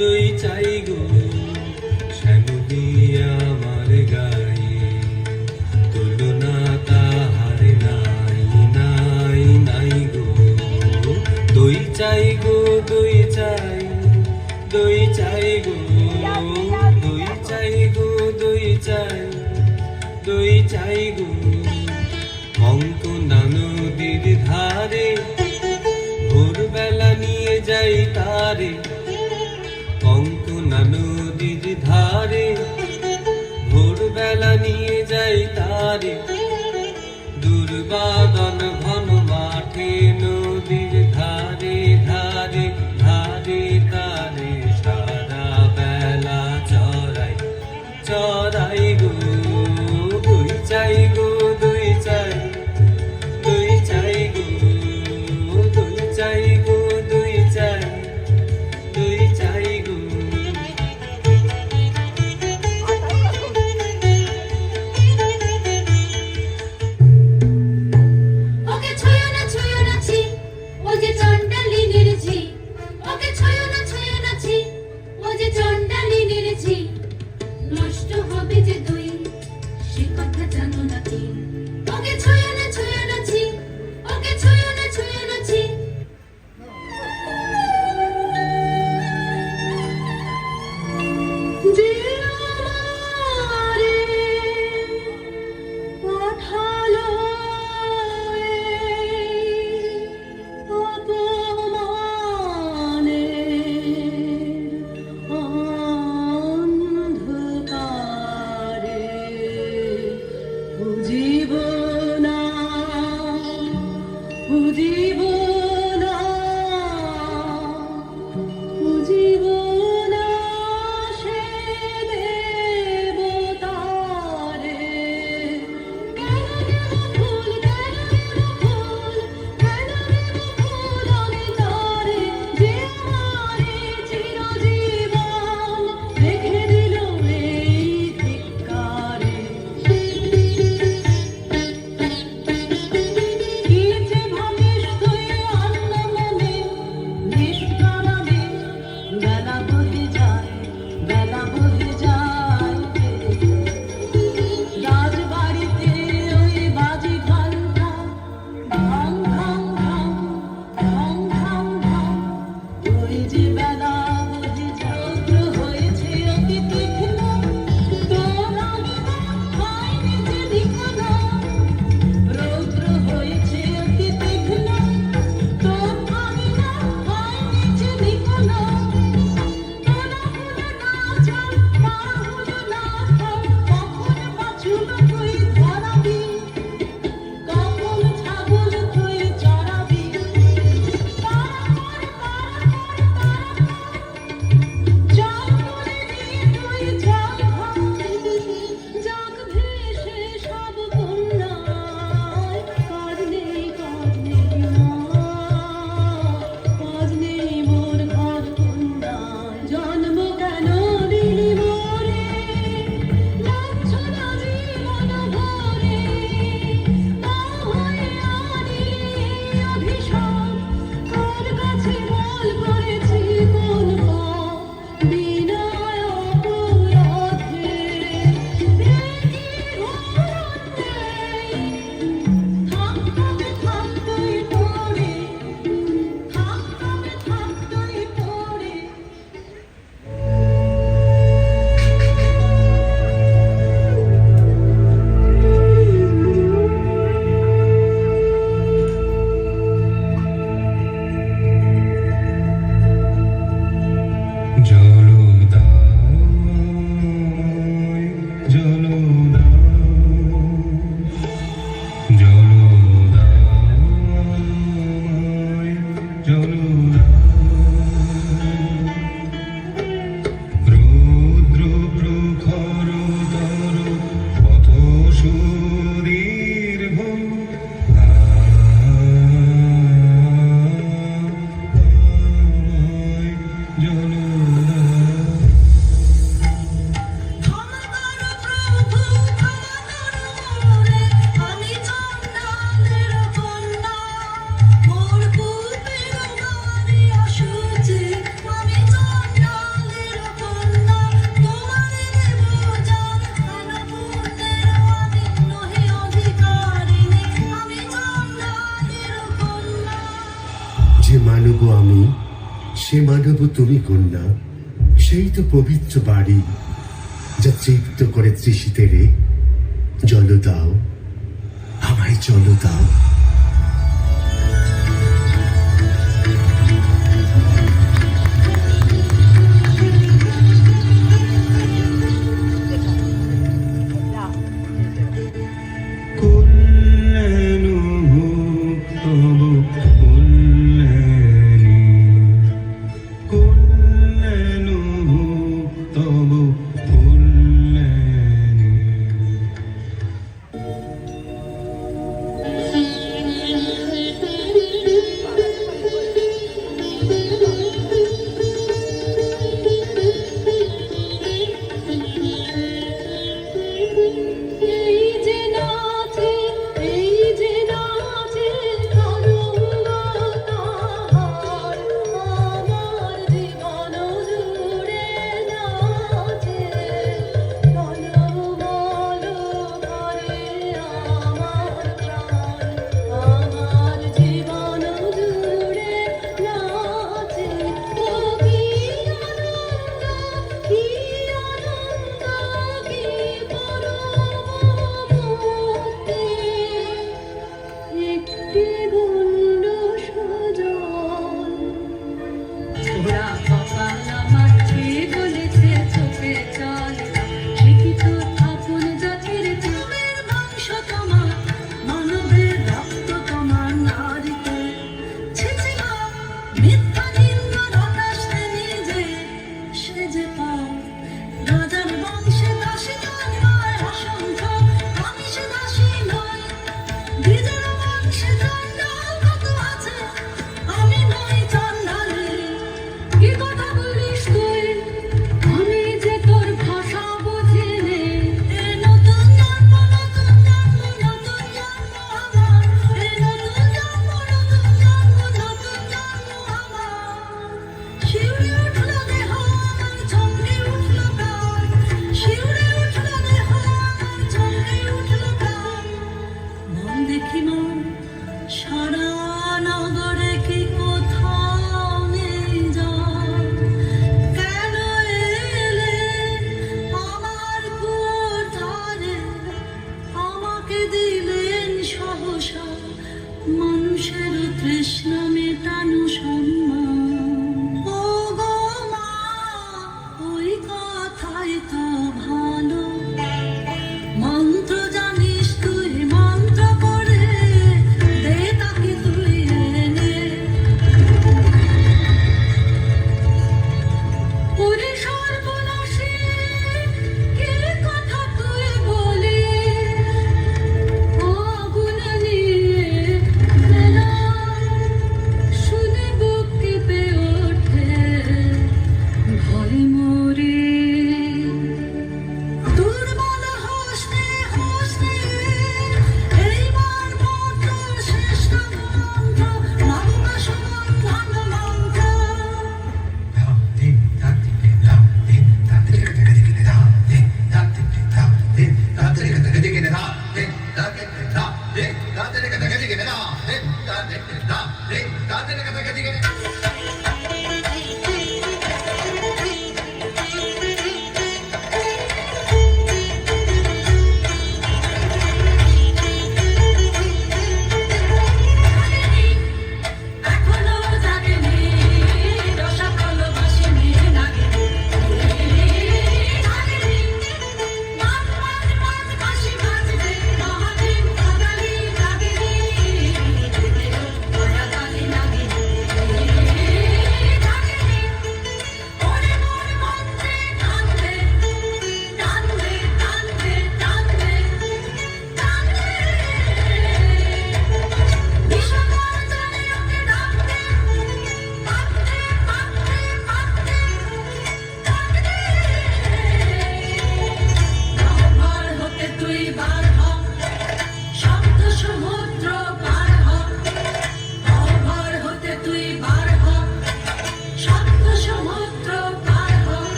দই চাই গো শ্যামলি আমার গায়ে, তুলনা তাহার নাই নাই নাই গো। দই চাই গো দই চাই, দই চাই গো, দই চাই গো দই চাই, দই চাই গো। কঙ্কনা নদীর ধারে ভোরবেলা নিয়ে যাই তারে, কঙ্কনা নদীর ধারে ভোরবেলা নিয়ে যাই তারে। দুর্বাদন ঘন মাঠে নদীর ধারে ধারে ধারে তারে সারা বেলা চড়াই চড়াই গো। দই চাই গো দই চাই, দই চাই গো, দই চাই গো দই চাই, দই চাই গো। ওকে ছুঁয়ো না ছি, ও যে চন্ডালিনীর ঝি। ওকে ছুঁয়ো না ছি, ও যে চন্ডালিনীর ঝি। নষ্ট হবে যে দই, সে কথা জানো না কি? ওকে ছুঁয়ো না ছি, ওকে ছুঁয়ো না ছি। যে আমারে পাঠালো এই অপমানের অন্ধকারে, বুঝিব না, বুঝিব না, বুঝিব না সে দেবতারে। কেন দেব ফুল, কেন দেব ফুল, কেন দেব ফুল আমি তারে, যে আমারে চিরজীবন রেখে দিল এই ধিক্কারে। কি যে ভাবিস তুই অন্য মনে, নিষ্কামে বেলা বহে যায়, বেলা বহে যায়। রাজবাড়িতে ওই বাজি ঘণ্টা ঢং ঢং ঢং, ঢং ঢং ঢং। ওই যে বেলা বহে যায়, হয়েছে অতি তীক্ষ্ণ, তোর আঙিনা হয়নি যে নিকন। রৌদ্র হয়েছে অতি তীক্ষ্ণ, তোর আঙিনা হয়নি যে নিকন। তোরা সে মানব তুমি কন্যা, সেই তো পবিত্র বাড়ি, যা তৃপ্ত করে তৃষিতে রে। জল দাও, আমায় জল দাও।